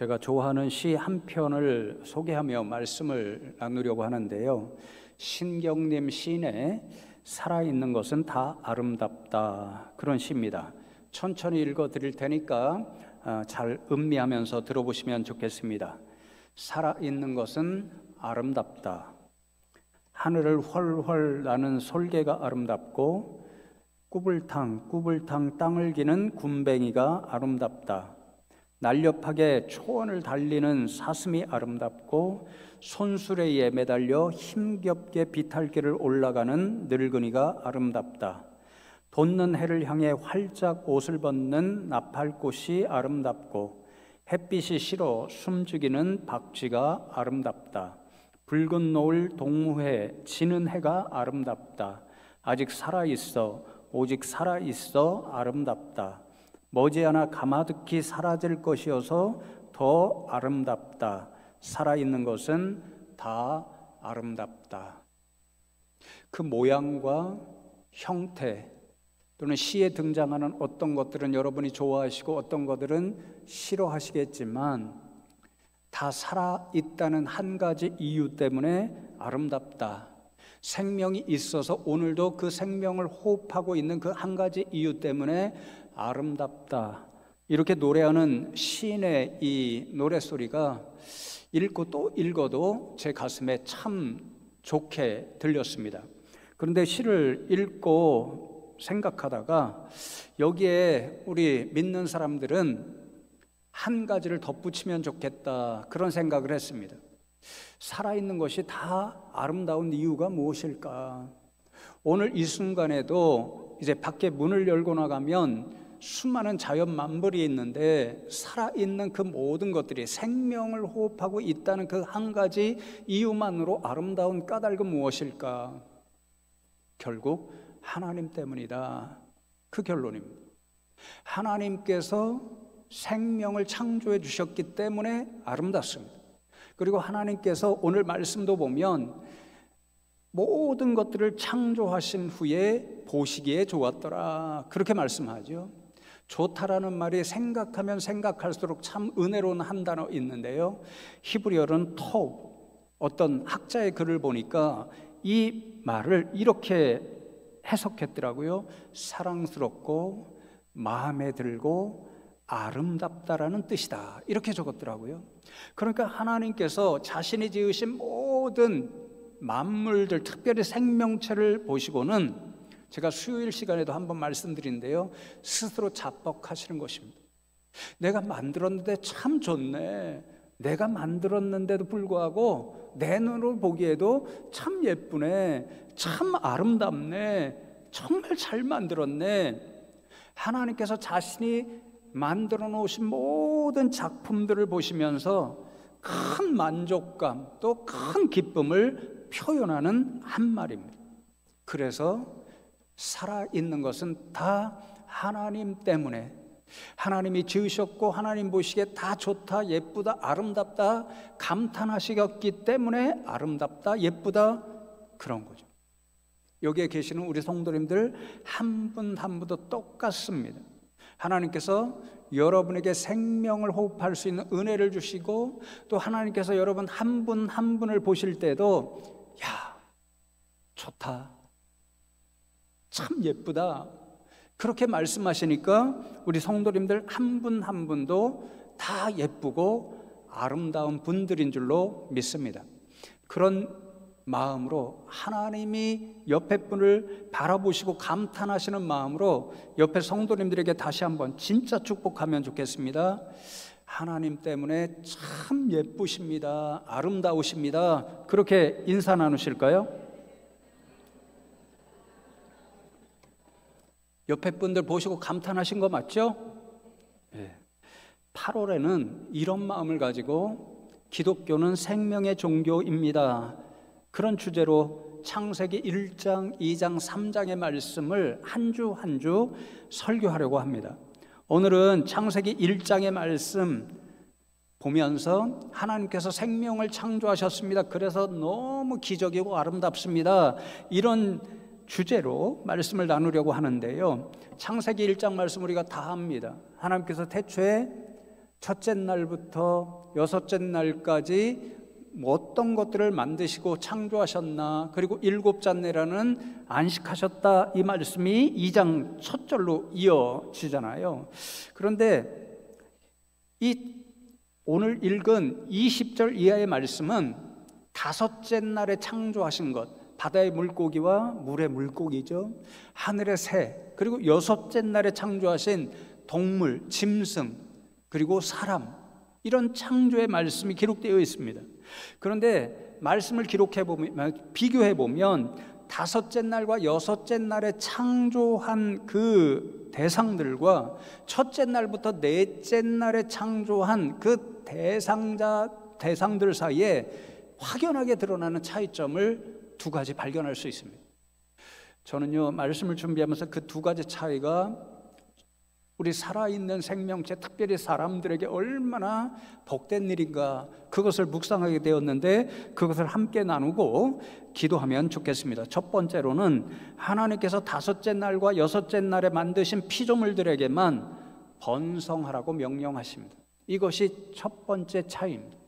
제가 좋아하는 시 한 편을 소개하며 말씀을 나누려고 하는데요. 신경림 시인의 살아있는 것은 다 아름답다, 그런 시입니다. 천천히 읽어 드릴 테니까 잘 음미하면서 들어보시면 좋겠습니다. 살아있는 것은 아름답다. 하늘을 훨훨 나는 솔개가 아름답고 꾸불탕 땅을 기는 굼벵이가 아름답다. 날렵하게 초원을 달리는 사슴이 아름답고 손수레에 매달려 힘겹게 비탈길을 올라가는 늙은이가 아름답다. 돋는 해를 향해 활짝 옷을 벗는 나팔꽃이 아름답고 햇빛이 싫어 숨죽이는 박쥐가 아름답다. 붉은 노을 동무해 지는 해가 아름답다. 아직 살아있어, 오직 살아있어 아름답다. 머지않아 가마득히 사라질 것이어서 더 아름답다. 살아있는 것은 다 아름답다. 그 모양과 형태 또는 시에 등장하는 어떤 것들은 여러분이 좋아하시고 어떤 것들은 싫어하시겠지만 다 살아있다는 한 가지 이유 때문에 아름답다. 생명이 있어서 오늘도 그 생명을 호흡하고 있는 그 한 가지 이유 때문에 아름답다. 이렇게 노래하는 시인의 이 노래소리가 읽고 또 읽어도 제 가슴에 참 좋게 들렸습니다. 그런데 시를 읽고 생각하다가 여기에 우리 믿는 사람들은 한 가지를 덧붙이면 좋겠다, 그런 생각을 했습니다. 살아있는 것이 다 아름다운 이유가 무엇일까? 오늘 이 순간에도 이제 밖에 문을 열고 나가면 수많은 자연 만물이 있는데 살아있는 그 모든 것들이 생명을 호흡하고 있다는 그 한 가지 이유만으로 아름다운 까닭은 무엇일까? 결국 하나님 때문이다, 그 결론입니다. 하나님께서 생명을 창조해 주셨기 때문에 아름답습니다. 그리고 하나님께서 오늘 말씀도 보면 모든 것들을 창조하신 후에 보시기에 좋았더라, 그렇게 말씀하죠. 좋다라는 말이 생각하면 생각할수록 참 은혜로운 한 단어 있는데요, 히브리어는 토브, 어떤 학자의 글을 보니까 이 말을 이렇게 해석했더라고요. 사랑스럽고 마음에 들고 아름답다라는 뜻이다, 이렇게 적었더라고요. 그러니까 하나님께서 자신이 지으신 모든 만물들, 특별히 생명체를 보시고는 제가 수요일 시간에도 한번 말씀드린데요, 스스로 자뻑하시는 것입니다. 내가 만들었는데 참 좋네, 내가 만들었는데도 불구하고 내 눈으로 보기에도 참 예쁘네, 참 아름답네, 정말 잘 만들었네. 하나님께서 자신이 만들어 놓으신 모든 작품들을 보시면서 큰 만족감 또 큰 기쁨을 표현하는 한 말입니다. 그래서 살아있는 것은 다 하나님 때문에, 하나님이 지으셨고 하나님 보시기에 다 좋다, 예쁘다, 아름답다 감탄하시기 때문에 아름답다, 예쁘다, 그런 거죠. 여기에 계시는 우리 성도님들 한 분 한 분도 똑같습니다. 하나님께서 여러분에게 생명을 호흡할 수 있는 은혜를 주시고 또 하나님께서 여러분 한 분 한 분을 보실 때도 야, 좋다, 참 예쁘다, 그렇게 말씀하시니까 우리 성도님들 한 분 한 분도 다 예쁘고 아름다운 분들인 줄로 믿습니다. 그런 마음으로 하나님이 옆에 분을 바라보시고 감탄하시는 마음으로 옆에 성도님들에게 다시 한번 진짜 축복하면 좋겠습니다. 하나님 때문에 참 예쁘십니다, 아름다우십니다, 그렇게 인사 나누실까요? 옆에 분들 보시고 감탄하신 거 맞죠? 네. 8월에는 이런 마음을 가지고 기독교는 생명의 종교입니다, 그런 주제로 창세기 1장, 2장, 3장의 말씀을 한 주 한 주 설교하려고 합니다. 오늘은 창세기 1장의 말씀 보면서 하나님께서 생명을 창조하셨습니다, 그래서 너무 기적이고 아름답습니다, 이런 주제로 말씀을 나누려고 하는데요. 창세기 1장 말씀 우리가 다 합니다. 하나님께서 태초에 첫째 날부터 여섯째 날까지 어떤 것들을 만드시고 창조하셨나, 그리고 일곱째 날에는 안식하셨다, 이 말씀이 2장 첫 절로 이어지잖아요. 그런데 이 오늘 읽은 20절 이하의 말씀은 다섯째 날에 창조하신 것, 바다의 물고기와 물의 물고기죠, 하늘의 새, 그리고 여섯째 날에 창조하신 동물, 짐승, 그리고 사람, 이런 창조의 말씀이 기록되어 있습니다. 그런데 말씀을 비교해 보면 다섯째 날과 여섯째 날에 창조한 그 대상들과 첫째 날부터 넷째 날에 창조한 그 대상들 사이에 확연하게 드러나는 차이점을 두 가지 발견할 수 있습니다. 저는요, 말씀을 준비하면서 그 두 가지 차이가 우리 살아있는 생명체, 특별히 사람들에게 얼마나 복된 일인가, 그것을 묵상하게 되었는데 그것을 함께 나누고 기도하면 좋겠습니다. 첫 번째로는 하나님께서 다섯째 날과 여섯째 날에 만드신 피조물들에게만 번성하라고 명령하십니다. 이것이 첫 번째 차이입니다.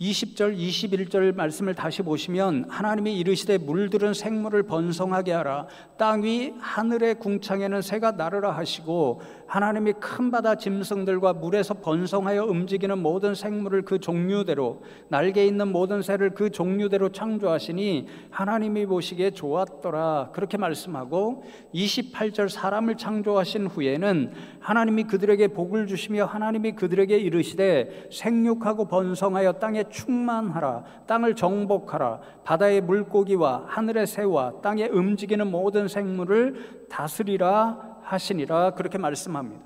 20절, 21절 말씀을 다시 보시면 하나님이 이르시되 물들은 생물을 번성하게 하라. 땅 위 하늘의 궁창에는 새가 나르라 하시고 하나님이 큰 바다 짐승들과 물에서 번성하여 움직이는 모든 생물을 그 종류대로, 날개 있는 모든 새를 그 종류대로 창조하시니 하나님이 보시기에 좋았더라, 그렇게 말씀하고 28절 사람을 창조하신 후에는 하나님이 그들에게 복을 주시며 하나님이 그들에게 이르시되 생육하고 번성하여 땅에 충만하라. 땅을 정복하라. 바다의 물고기와 하늘의 새와 땅에 움직이는 모든 생물을 다스리라 하시니라, 그렇게 말씀합니다.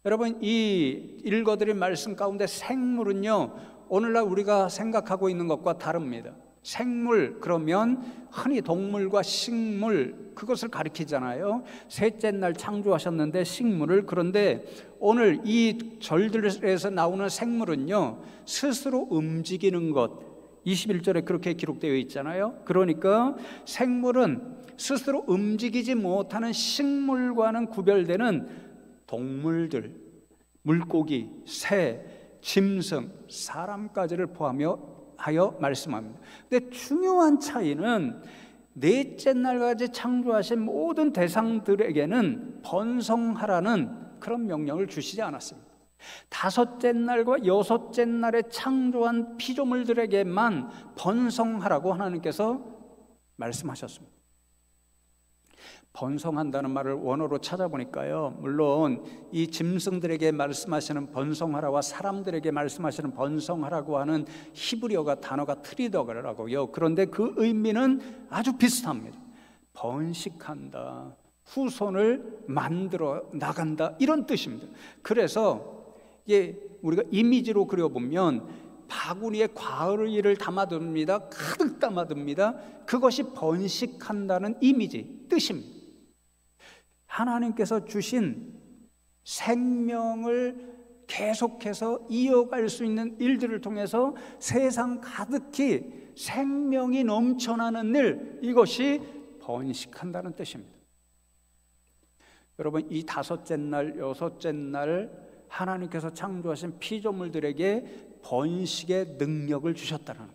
여러분, 이 읽어드린 말씀 가운데 생물은요, 오늘날 우리가 생각하고 있는 것과 다릅니다. 생물 그러면 흔히 동물과 식물, 그것을 가리키잖아요. 셋째 날 창조하셨는데 식물을. 그런데 오늘 이 절들에서 나오는 생물은요, 스스로 움직이는 것, 21절에 그렇게 기록되어 있잖아요. 그러니까 생물은 스스로 움직이지 못하는 식물과는 구별되는 동물들, 물고기, 새, 짐승, 사람까지를 포함하여 말씀합니다. 근데 중요한 차이는 넷째 날까지 창조하신 모든 대상들에게는 번성하라는 그런 명령을 주시지 않았습니다. 다섯째 날과 여섯째 날에 창조한 피조물들에게만 번성하라고 하나님께서 말씀하셨습니다. 번성한다는 말을 원어로 찾아보니까요, 물론 이 짐승들에게 말씀하시는 번성하라와 사람들에게 말씀하시는 번성하라고 하는 히브리어가 단어가 트리더라고요. 그런데 그 의미는 아주 비슷합니다. 번식한다, 후손을 만들어 나간다, 이런 뜻입니다. 그래서 우리가 이미지로 그려보면 바구니에 과일을 담아둡니다. 가득 담아둡니다. 그것이 번식한다는 이미지, 뜻입니다. 하나님께서 주신 생명을 계속해서 이어갈 수 있는 일들을 통해서 세상 가득히 생명이 넘쳐나는 일, 이것이 번식한다는 뜻입니다. 여러분, 이 다섯째 날, 여섯째 날 하나님께서 창조하신 피조물들에게 번식의 능력을 주셨다는 거예요.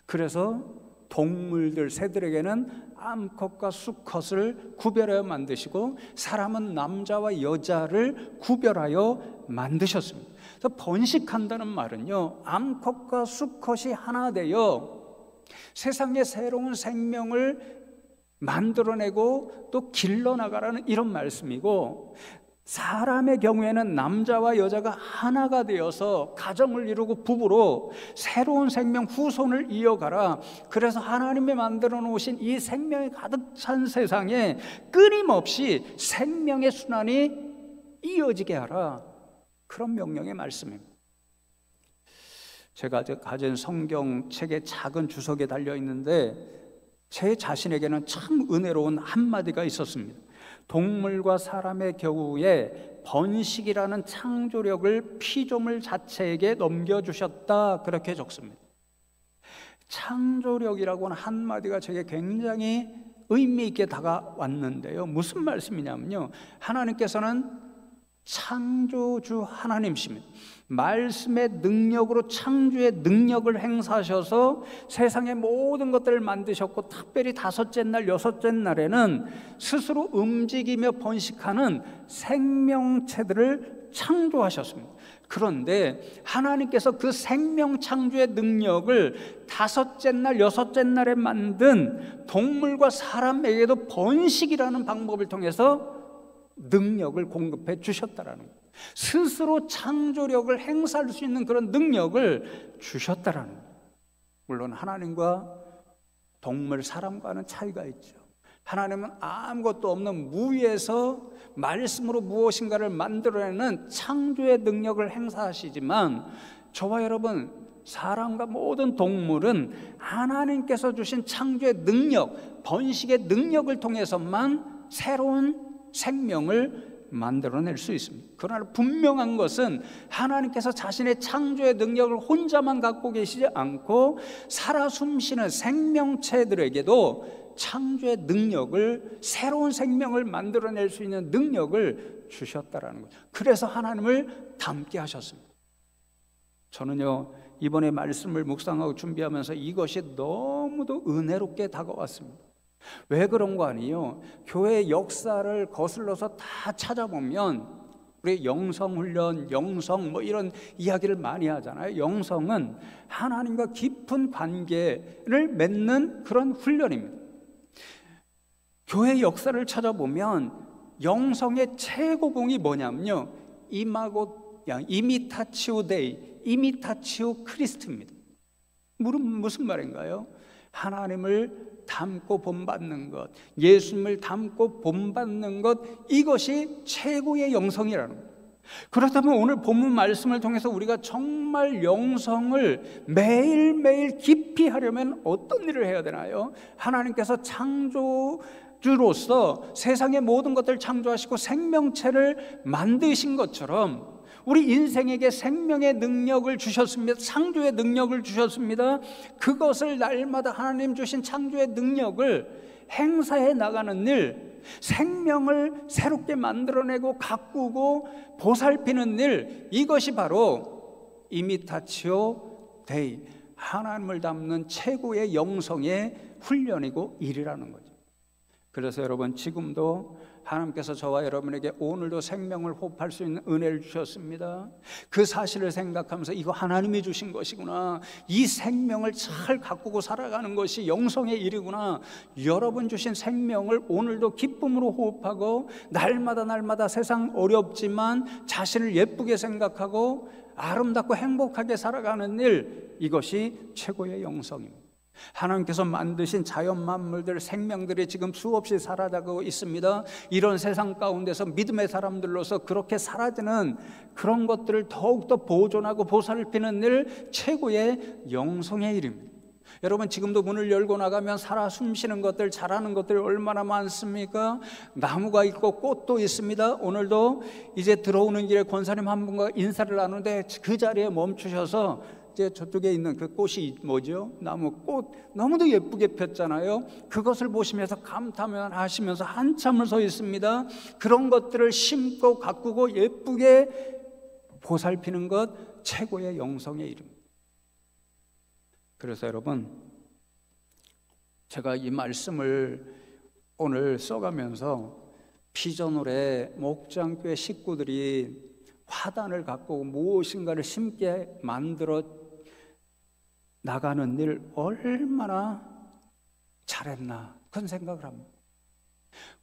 그래서 동물들, 새들에게는 암컷과 수컷을 구별하여 만드시고 사람은 남자와 여자를 구별하여 만드셨습니다. 그래서 번식한다는 말은요, 암컷과 수컷이 하나 되어 세상에 새로운 생명을 만들어내고 또 길러나가라는 이런 말씀이고, 사람의 경우에는 남자와 여자가 하나가 되어서 가정을 이루고 부부로 새로운 생명, 후손을 이어가라. 그래서 하나님이 만들어 놓으신 이 생명이 가득 찬 세상에 끊임없이 생명의 순환이 이어지게 하라, 그런 명령의 말씀입니다. 제가 가진 성경책의 작은 주석에 달려 있는데 제 자신에게는 참 은혜로운 한마디가 있었습니다. 동물과 사람의 경우에 번식이라는 창조력을 피조물 자체에게 넘겨주셨다, 그렇게 적습니다. 창조력이라고 하는 한마디가 제게 굉장히 의미 있게 다가왔는데요, 무슨 말씀이냐면요, 하나님께서는 창조주 하나님이십니다. 말씀의 능력으로 창조의 능력을 행사하셔서 세상의 모든 것들을 만드셨고, 특별히 다섯째 날, 여섯째 날에는 스스로 움직이며 번식하는 생명체들을 창조하셨습니다. 그런데 하나님께서 그 생명 창조의 능력을 다섯째 날, 여섯째 날에 만든 동물과 사람에게도 번식이라는 방법을 통해서 능력을 공급해 주셨다라는 거예요. 스스로 창조력을 행사할 수 있는 그런 능력을 주셨다라는 거예요. 물론 하나님과 동물, 사람과는 차이가 있죠. 하나님은 아무것도 없는 무에서 말씀으로 무엇인가를 만들어내는 창조의 능력을 행사하시지만, 저와 여러분, 사람과 모든 동물은 하나님께서 주신 창조의 능력, 번식의 능력을 통해서만 새로운 생명을 만들어낼 수 있습니다. 그러나 분명한 것은 하나님께서 자신의 창조의 능력을 혼자만 갖고 계시지 않고 살아 숨쉬는 생명체들에게도 창조의 능력을, 새로운 생명을 만들어낼 수 있는 능력을 주셨다라는 거죠. 그래서 하나님을 닮게 하셨습니다. 저는요, 이번에 말씀을 묵상하고 준비하면서 이것이 너무도 은혜롭게 다가왔습니다. 왜 그런 거 아니에요? 교회 역사를 거슬러서 다 찾아보면 우리 영성훈련, 영성 뭐 이런 이야기를 많이 하잖아요. 영성은 하나님과 깊은 관계를 맺는 그런 훈련입니다. 교회 역사를 찾아보면 영성의 최고봉이 뭐냐면요, 이미타치오 데이, 이미타치오 크리스트입니다. 무슨 말인가요? 하나님을 닮고 본받는 것, 예수님을 닮고 본받는 것, 이것이 최고의 영성이라는 거예요. 그렇다면 오늘 본문 말씀을 통해서 우리가 정말 영성을 매일매일 깊이 하려면 어떤 일을 해야 되나요? 하나님께서 창조주로서 세상의 모든 것들을 창조하시고 생명체를 만드신 것처럼 우리 인생에게 생명의 능력을 주셨습니다. 창조의 능력을 주셨습니다. 그것을 날마다 하나님 주신 창조의 능력을 행사해 나가는 일, 생명을 새롭게 만들어내고 가꾸고 보살피는 일, 이것이 바로 이미타치오 데이, 하나님을 닮는 최고의 영성의 훈련이고 일이라는 거죠. 그래서 여러분, 지금도 하나님께서 저와 여러분에게 오늘도 생명을 호흡할 수 있는 은혜를 주셨습니다. 그 사실을 생각하면서 이거 하나님이 주신 것이구나, 이 생명을 잘 가꾸고 살아가는 것이 영성의 일이구나, 여러분 주신 생명을 오늘도 기쁨으로 호흡하고 날마다 세상 어렵지만 자신을 예쁘게 생각하고 아름답고 행복하게 살아가는 일, 이것이 최고의 영성입니다. 하나님께서 만드신 자연 만물들, 생명들이 지금 수없이 사라져가고 있습니다. 이런 세상 가운데서 믿음의 사람들로서 그렇게 사라지는 그런 것들을 더욱더 보존하고 보살피는 일, 최고의 영성의 일입니다. 여러분, 지금도 문을 열고 나가면 살아 숨쉬는 것들, 자라는 것들이 얼마나 많습니까? 나무가 있고 꽃도 있습니다. 오늘도 이제 들어오는 길에 권사님 한 분과 인사를 나누는데 그 자리에 멈추셔서 이제 저쪽에 있는 그 꽃이 뭐죠? 나무 꽃 너무도 예쁘게 폈잖아요. 그것을 보시면서 감탄하시면서 한참을 서 있습니다. 그런 것들을 심고 가꾸고 예쁘게 보살피는 것, 최고의 영성의 일입니다. 그래서 여러분, 제가 이 말씀을 오늘 써가면서 피전홀에 목장교회 식구들이 화단을 갖고 무엇인가를 심게 만들어 나가는 일 얼마나 잘했나, 그런 생각을 합니다.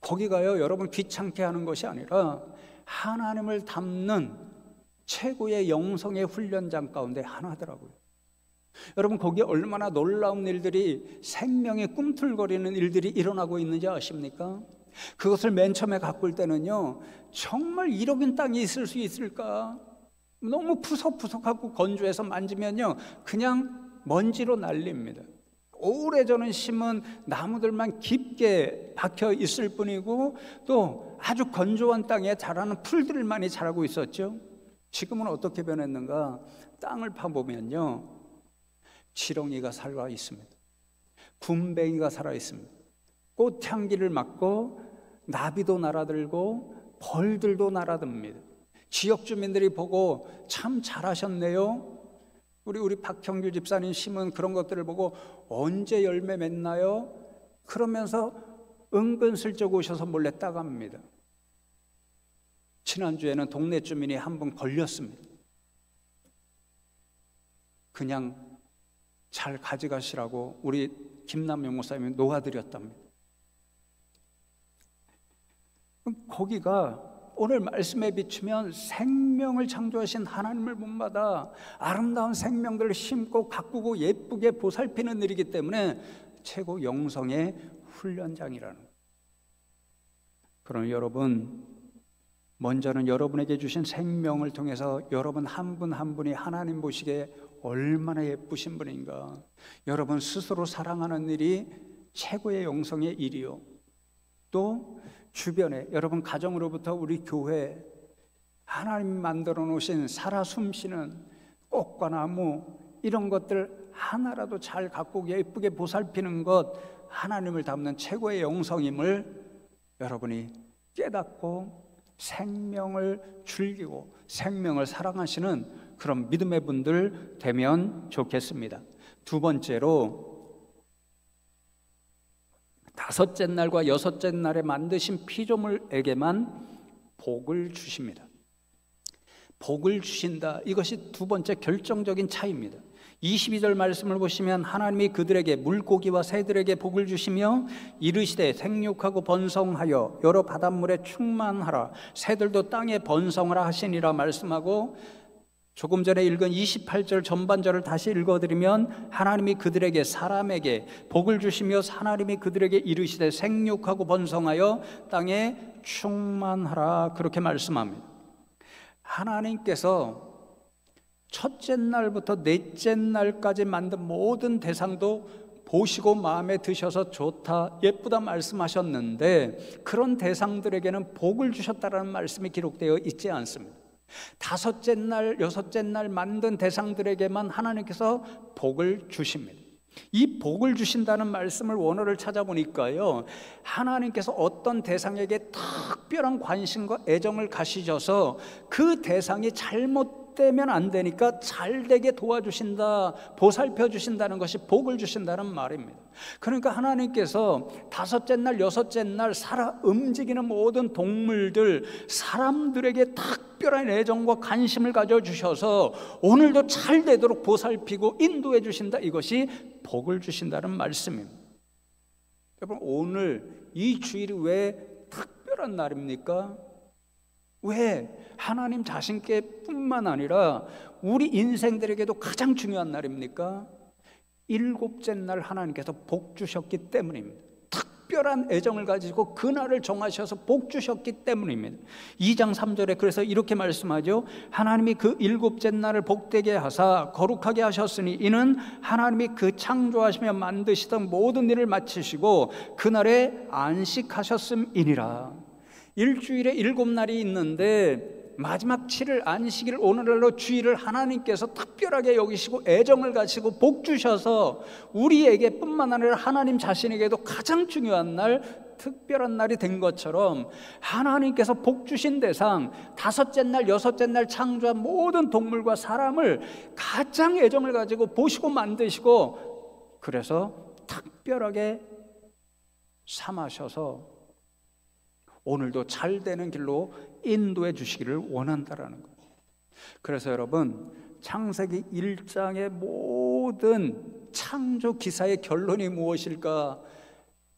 거기가요, 여러분 귀찮게 하는 것이 아니라 하나님을 닮는 최고의 영성의 훈련장 가운데 하나더라고요. 여러분, 거기에 얼마나 놀라운 일들이, 생명의 꿈틀거리는 일들이 일어나고 있는지 아십니까? 그것을 맨 처음에 가꿀 때는요, 정말 이러긴 땅이 있을 수 있을까, 너무 푸석푸석하고 건조해서 만지면요 그냥 먼지로 날립니다. 오래전에 심은 나무들만 깊게 박혀 있을 뿐이고, 또 아주 건조한 땅에 자라는 풀들만이 자라고 있었죠. 지금은 어떻게 변했는가? 땅을 파보면요, 지렁이가 살아 있습니다. 군뱅이가 살아 있습니다. 꽃향기를 맡고 나비도 날아들고 벌들도 날아듭니다. 지역 주민들이 보고 참 잘하셨네요. 우리 박형규 집사님 심은 그런 것들을 보고 언제 열매 맺나요? 그러면서 은근슬쩍 오셔서 몰래 따갑니다. 지난주에는 동네 주민이 한 분 걸렸습니다. 그냥 잘 가져가시라고 우리 김남용 목사님이 놓아드렸답니다. 거기가 오늘 말씀에 비추면 생명을 창조하신 하나님을 본받아 아름다운 생명들을 심고 가꾸고 예쁘게 보살피는 일이기 때문에 최고 영성의 훈련장이라는 거예요. 그럼 여러분, 먼저는 여러분에게 주신 생명을 통해서 여러분 한 분 한 분이 하나님 보시기에 얼마나 예쁘신 분인가, 여러분 스스로 사랑하는 일이 최고의 영성의 일이요, 또 주변에 여러분 가정으로부터 우리 교회 하나님이 만들어 놓으신 살아 숨쉬는 꽃과 나무 이런 것들 하나라도 잘 가꾸고 예쁘게 보살피는 것, 하나님을 닮는 최고의 영성임을 여러분이 깨닫고 생명을 즐기고 생명을 사랑하시는 그런 믿음의 분들 되면 좋겠습니다. 두 번째로, 다섯째 날과 여섯째 날에 만드신 피조물에게만 복을 주십니다. 복을 주신다, 이것이 두 번째 결정적인 차이입니다. 22절 말씀을 보시면 하나님이 그들에게 물고기와 새들에게 복을 주시며 이르시되 생육하고 번성하여 여러 바닷물에 충만하라, 새들도 땅에 번성하라 하시니라 말씀하고, 조금 전에 읽은 28절 전반절을 다시 읽어드리면 하나님이 그들에게 사람에게 복을 주시며 하나님이 그들에게 이르시되 생육하고 번성하여 땅에 충만하라, 그렇게 말씀합니다. 하나님께서 첫째 날부터 넷째 날까지 만든 모든 대상도 보시고 마음에 드셔서 좋다, 예쁘다 말씀하셨는데 그런 대상들에게는 복을 주셨다라는 말씀이 기록되어 있지 않습니다. 다섯째 날, 여섯째 날 만든 대상들에게만 하나님께서 복을 주십니다. 이 복을 주신다는 말씀을 원어를 찾아보니까요, 하나님께서 어떤 대상에게 특별한 관심과 애정을 가지셔서 그 대상이 잘못되면 안 되니까 잘되게 도와주신다, 보살펴 주신다는 것이 복을 주신다는 말입니다. 그러니까 하나님께서 다섯째 날, 여섯째 날 살아 움직이는 모든 동물들, 사람들에게 특별한 애정과 관심을 가져주셔서 오늘도 잘 되도록 보살피고 인도해 주신다, 이것이 복을 주신다는 말씀입니다. 여러분, 오늘 이 주일이 왜 특별한 날입니까? 왜? 하나님 자신께 뿐만 아니라 우리 인생들에게도 가장 중요한 날입니까? 일곱째 날 하나님께서 복 주셨기 때문입니다. 특별한 애정을 가지고 그날을 정하셔서 복 주셨기 때문입니다. 2장 3절에 그래서 이렇게 말씀하죠. 하나님이 그 일곱째 날을 복되게 하사 거룩하게 하셨으니 이는 하나님이 그 창조하시며 만드시던 모든 일을 마치시고 그날에 안식하셨음이니라. 일주일에 7날이 있는데 마지막 7일 안식일, 오늘날로 주일을 하나님께서 특별하게 여기시고 애정을 가지고 복 주셔서 우리에게 뿐만 아니라 하나님 자신에게도 가장 중요한 날, 특별한 날이 된 것처럼 하나님께서 복 주신 대상, 다섯째 날, 여섯째 날 창조한 모든 동물과 사람을 가장 애정을 가지고 보시고 만드시고 그래서 특별하게 삼으셔서 오늘도 잘 되는 길로 인도해 주시기를 원한다라는 거예요. 그래서 여러분, 창세기 1장의 모든 창조 기사의 결론이 무엇일까?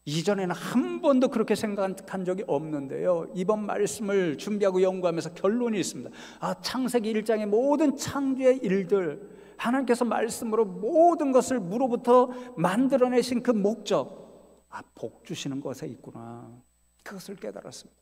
이전에는 한 번도 그렇게 생각한 적이 없는데요, 이번 말씀을 준비하고 연구하면서 결론이 있습니다. 창세기 1장의 모든 창조의 일들, 하나님께서 말씀으로 모든 것을 무로부터 만들어내신 그 목적, 복 주시는 것에 있구나, 그것을 깨달았습니다.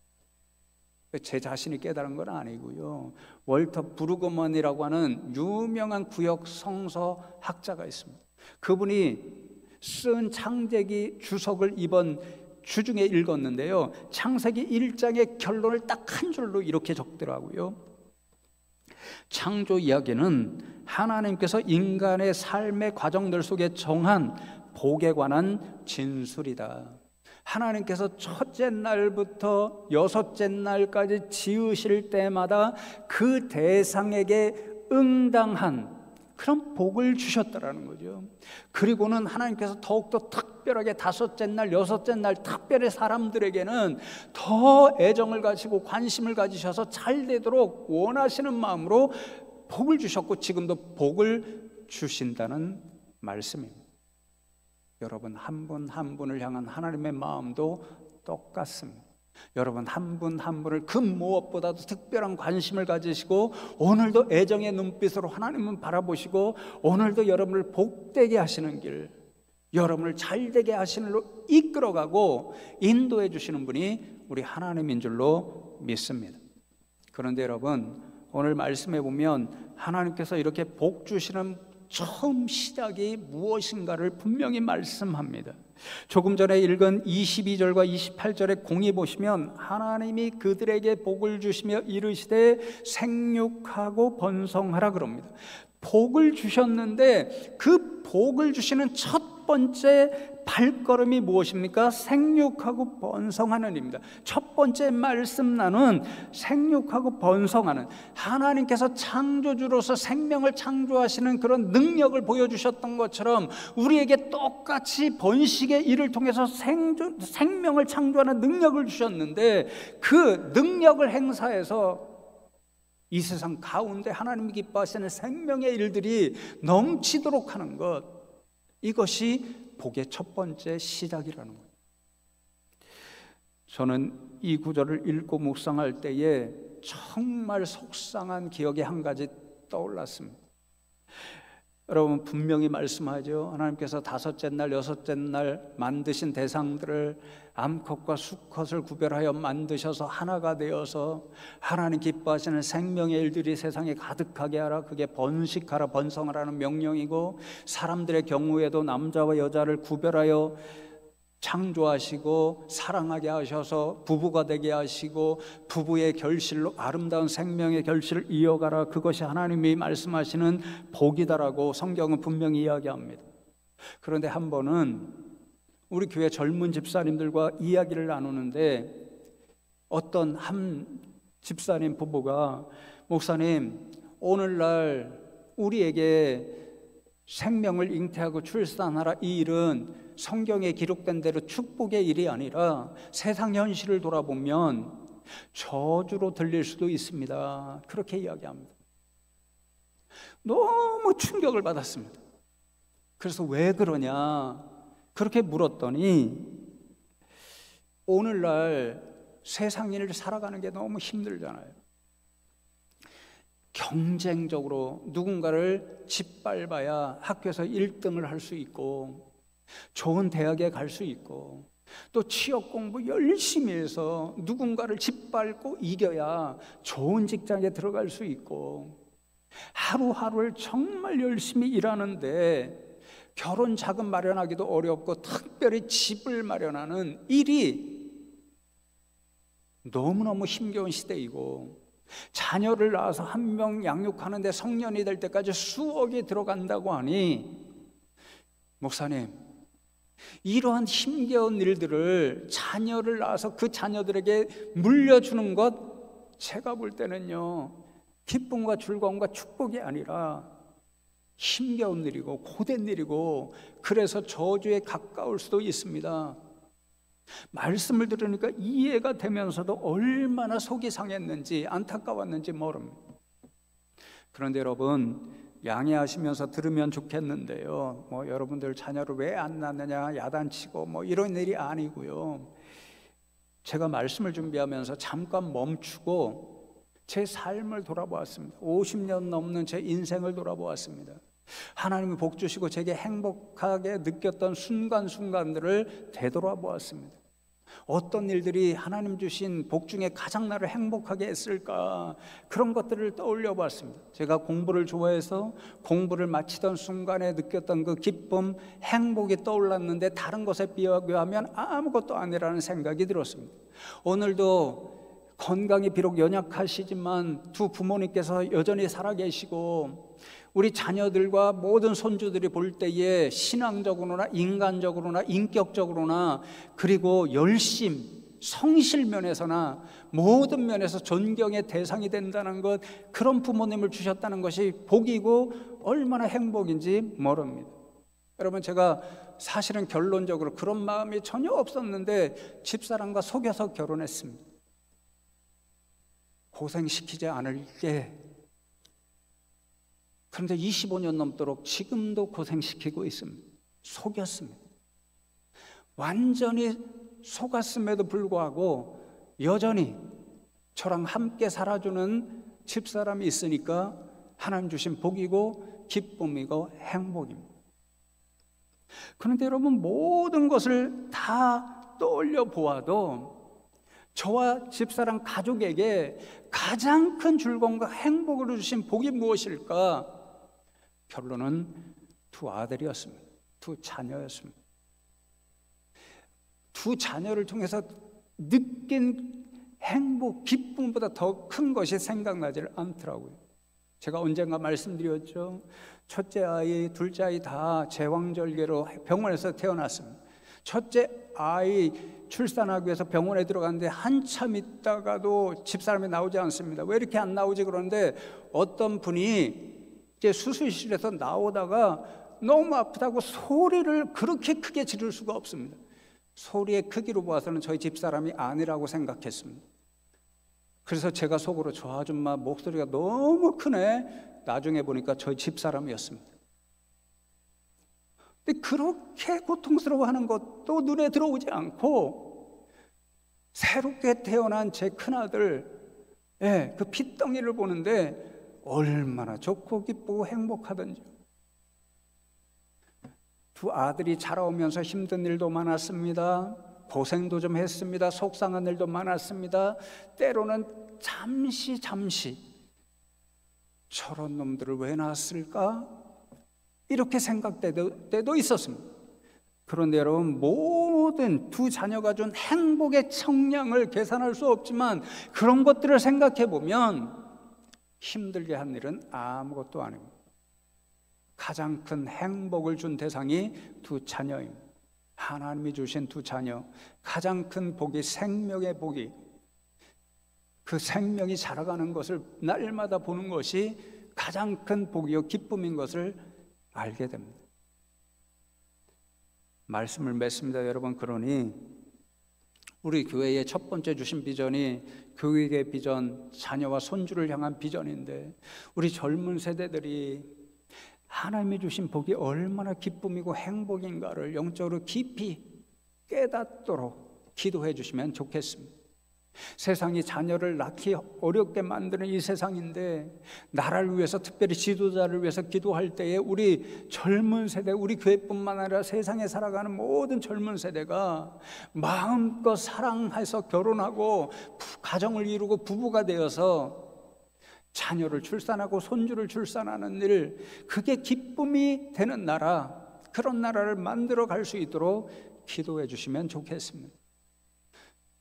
제 자신이 깨달은 건 아니고요, 월터 브루그먼이라고 하는 유명한 구역 성서 학자가 있습니다. 그분이 쓴 창세기 주석을 이번 주중에 읽었는데요, 창세기 1장의 결론을 딱 한 줄로 이렇게 적더라고요. 창조 이야기는 하나님께서 인간의 삶의 과정들 속에 정한 복에 관한 진술이다. 하나님께서 첫째 날부터 여섯째 날까지 지으실 때마다 그 대상에게 응당한 그런 복을 주셨다라는 거죠. 그리고는 하나님께서 더욱더 특별하게 다섯째 날, 여섯째 날 특별히 사람들에게는 더 애정을 가지고 관심을 가지셔서 잘 되도록 원하시는 마음으로 복을 주셨고 지금도 복을 주신다는 말씀입니다. 여러분 한 분 한 분을 향한 하나님의 마음도 똑같습니다. 여러분 한 분 한 분을 그 무엇보다도 특별한 관심을 가지시고 오늘도 애정의 눈빛으로 하나님은 바라보시고 오늘도 여러분을 복되게 하시는 길, 여러분을 잘되게 하시는 일로 이끌어가고 인도해 주시는 분이 우리 하나님인 줄로 믿습니다. 그런데 여러분 오늘 말씀해 보면 하나님께서 이렇게 복 주시는 처음 시작이 무엇인가를 분명히 말씀합니다. 조금 전에 읽은 22절과 28절의 공의 보시면 하나님이 그들에게 복을 주시며 이르시되 생육하고 번성하라 그럽니다. 복을 주셨는데 그 복을 주시는 첫 번째 발걸음이 무엇입니까? 생육하고 번성하는 입니다. 첫 번째 말씀 나눈 생육하고 번성하는, 하나님께서 창조주로서 생명을 창조하시는 그런 능력을 보여주셨던 것처럼 우리에게 똑같이 번식의 일을 통해서 생명을 창조하는 능력을 주셨는데 그 능력을 행사해서 이 세상 가운데 하나님이 기뻐하시는 생명의 일들이 넘치도록 하는 것, 이것이 복의 첫 번째 시작이라는 거예요. 저는 이 구절을 읽고 묵상할 때에 정말 속상한 기억이 한 가지 떠올랐습니다. 여러분 분명히 말씀하죠. 하나님께서 다섯째 날, 여섯째 날 만드신 대상들을 암컷과 수컷을 구별하여 만드셔서 하나가 되어서 하나님 기뻐하시는 생명의 일들이 세상에 가득하게 하라, 그게 번식하라, 번성하라는 명령이고, 사람들의 경우에도 남자와 여자를 구별하여 창조하시고 사랑하게 하셔서 부부가 되게 하시고 부부의 결실로 아름다운 생명의 결실을 이어가라, 그것이 하나님이 말씀하시는 복이다라고 성경은 분명히 이야기합니다. 그런데 한 번은 우리 교회 젊은 집사님들과 이야기를 나누는데 어떤 한 집사님 부부가, 목사님 오늘날 우리에게 생명을 잉태하고 출산하라, 이 일은 성경에 기록된 대로 축복의 일이 아니라 세상 현실을 돌아보면 저주로 들릴 수도 있습니다. 그렇게 이야기합니다. 너무 충격을 받았습니다. 그래서 왜 그러냐 그렇게 물었더니 오늘날 세상 일을 살아가는 게 너무 힘들잖아요. 경쟁적으로 누군가를 짓밟아야 학교에서 1등을 할 수 있고 좋은 대학에 갈 수 있고 또 취업 공부 열심히 해서 누군가를 짓밟고 이겨야 좋은 직장에 들어갈 수 있고, 하루하루를 정말 열심히 일하는데 결혼 자금 마련하기도 어렵고 특별히 집을 마련하는 일이 너무너무 힘겨운 시대이고, 자녀를 낳아서 한 명 양육하는데 성년이 될 때까지 수억이 들어간다고 하니, 목사님 이러한 힘겨운 일들을 자녀를 낳아서 그 자녀들에게 물려주는 것, 제가 볼 때는요 기쁨과 즐거움과 축복이 아니라 힘겨운 일이고 고된 일이고, 그래서 저주에 가까울 수도 있습니다. 말씀을 들으니까 이해가 되면서도 얼마나 속이 상했는지 안타까웠는지 모릅니다. 그런데 여러분 양해하시면서 들으면 좋겠는데요, 여러분들 자녀를 왜 안 낳느냐 야단치고 이런 일이 아니고요, 제가 말씀을 준비하면서 잠깐 멈추고 제 삶을 돌아보았습니다. 50년 넘는 제 인생을 돌아보았습니다. 하나님이 복 주시고 제게 행복하게 느꼈던 순간순간들을 되돌아보았습니다. 어떤 일들이 하나님 주신 복 중에 가장 나를 행복하게 했을까, 그런 것들을 떠올려 봤습니다. 제가 공부를 좋아해서 공부를 마치던 순간에 느꼈던 그 기쁨, 행복이 떠올랐는데 다른 것에 비교하면 아무것도 아니라는 생각이 들었습니다. 오늘도 건강이 비록 연약하시지만 두 부모님께서 여전히 살아계시고 우리 자녀들과 모든 손주들이 볼 때에 신앙적으로나 인간적으로나 인격적으로나 그리고 열심, 성실 면에서나 모든 면에서 존경의 대상이 된다는 것, 그런 부모님을 주셨다는 것이 복이고 얼마나 행복인지 모릅니다. 여러분, 제가 사실은 결론적으로 그런 마음이 전혀 없었는데 집사람과 속여서 결혼했습니다. 고생시키지 않을게. 그런데 25년 넘도록 지금도 고생시키고 있습니다. 속였습니다. 완전히 속았음에도 불구하고 여전히 저랑 함께 살아주는 집사람이 있으니까 하나님 주신 복이고 기쁨이고 행복입니다. 그런데 여러분, 모든 것을 다 떠올려 보아도 저와 집사람 가족에게 가장 큰 즐거움과 행복을 주신 복이 무엇일까? 결론은 두 아들이었습니다. 두 자녀였습니다. 두 자녀를 통해서 느낀 행복, 기쁨보다 더 큰 것이 생각나지 않더라고요. 제가 언젠가 말씀드렸죠. 첫째 아이, 둘째 아이 다 제왕절개로 병원에서 태어났습니다. 첫째 아이 출산하기 위해서 병원에 들어갔는데 한참 있다가도 집사람이 나오지 않습니다. 왜 이렇게 안 나오지? 그러는데 어떤 분이 이제 수술실에서 나오다가 너무 아프다고 소리를 그렇게 크게 지를 수가 없습니다. 소리의 크기로 보아서는 저희 집사람이 아니라고 생각했습니다. 그래서 제가 속으로 저 아줌마 목소리가 너무 크네. 나중에 보니까 저희 집사람이었습니다. 근데 그렇게 고통스러워하는 것도 눈에 들어오지 않고 새롭게 태어난 제 큰아들, 그 핏덩이를 보는데 얼마나 좋고 기쁘고 행복하던지. 두 아들이 자라오면서 힘든 일도 많았습니다. 고생도 좀 했습니다. 속상한 일도 많았습니다. 때로는 잠시 저런 놈들을 왜 낳았을까? 이렇게 생각될 때도 있었습니다. 그런데 여러분, 모든 두 자녀가 준 행복의 청량을 계산할 수 없지만 그런 것들을 생각해 보면 힘들게 한 일은 아무것도 아닙니다. 가장 큰 행복을 준 대상이 두 자녀입니다. 하나님이 주신 두 자녀, 가장 큰 복이 생명의 복이, 그 생명이 자라가는 것을 날마다 보는 것이 가장 큰 복이요 기쁨인 것을 알게 됩니다. 말씀을 맺습니다, 여러분. 그러니 우리 교회의 첫 번째 주신 비전이 교육의 비전, 자녀와 손주를 향한 비전인데 우리 젊은 세대들이 하나님이 주신 복이 얼마나 기쁨이고 행복인가를 영적으로 깊이 깨닫도록 기도해 주시면 좋겠습니다. 세상이 자녀를 낳기 어렵게 만드는 이 세상인데 나라를 위해서, 특별히 지도자를 위해서 기도할 때에 우리 젊은 세대, 우리 교회뿐만 아니라 세상에 살아가는 모든 젊은 세대가 마음껏 사랑해서 결혼하고 가정을 이루고 부부가 되어서 자녀를 출산하고 손주를 출산하는 일, 그게 기쁨이 되는 나라, 그런 나라를 만들어 갈 수 있도록 기도해 주시면 좋겠습니다.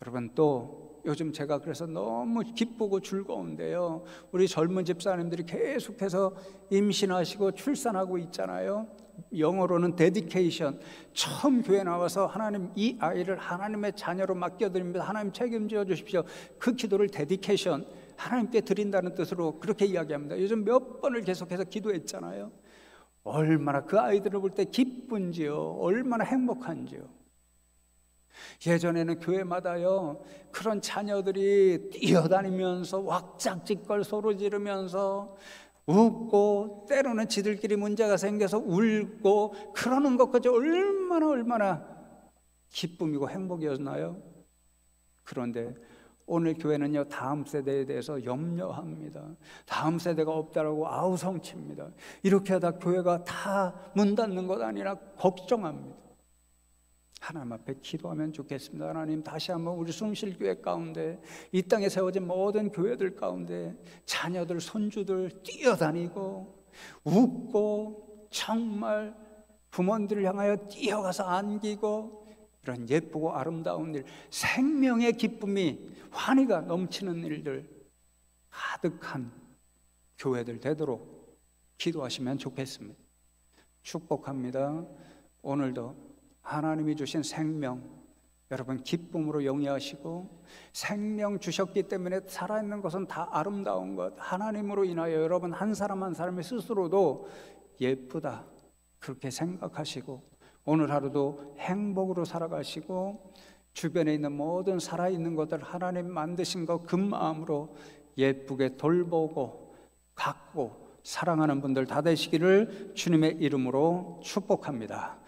여러분, 또 요즘 제가 그래서 너무 기쁘고 즐거운데요, 우리 젊은 집사님들이 계속해서 임신하시고 출산하고 있잖아요. 영어로는 데디케이션. 처음 교회 나와서 하나님, 이 아이를 하나님의 자녀로 맡겨드립니다, 하나님 책임져 주십시오, 그 기도를 데디케이션, 하나님께 드린다는 뜻으로 그렇게 이야기합니다. 요즘 몇 번을 계속해서 기도했잖아요. 얼마나 그 아이들을 볼 때 기쁜지요, 얼마나 행복한지요. 예전에는 교회마다요, 그런 자녀들이 뛰어다니면서 왁작지껄 소리 지르면서 웃고, 때로는 지들끼리 문제가 생겨서 울고 그러는 것까지 얼마나 기쁨이고 행복이었나요? 그런데 오늘 교회는요, 다음 세대에 대해서 염려합니다. 다음 세대가 없다라고 아우성칩니다. 이렇게 하다 교회가 다 문 닫는 것 아니라 걱정합니다. 하나님 앞에 기도하면 좋겠습니다. 하나님, 다시 한번 우리 숭실교회 가운데, 이 땅에 세워진 모든 교회들 가운데 자녀들, 손주들 뛰어다니고 웃고 정말 부모님들을 향하여 뛰어가서 안기고 이런 예쁘고 아름다운 일, 생명의 기쁨이 환희가 넘치는 일들 가득한 교회들 되도록 기도하시면 좋겠습니다. 축복합니다. 오늘도 하나님이 주신 생명 여러분 기쁨으로 영위하시고, 생명 주셨기 때문에 살아있는 것은 다 아름다운 것, 하나님으로 인하여 여러분 한 사람 한 사람의 스스로도 예쁘다 그렇게 생각하시고, 오늘 하루도 행복으로 살아가시고, 주변에 있는 모든 살아있는 것들 하나님 만드신 것 그 마음으로 예쁘게 돌보고 갖고 사랑하는 분들 다 되시기를 주님의 이름으로 축복합니다.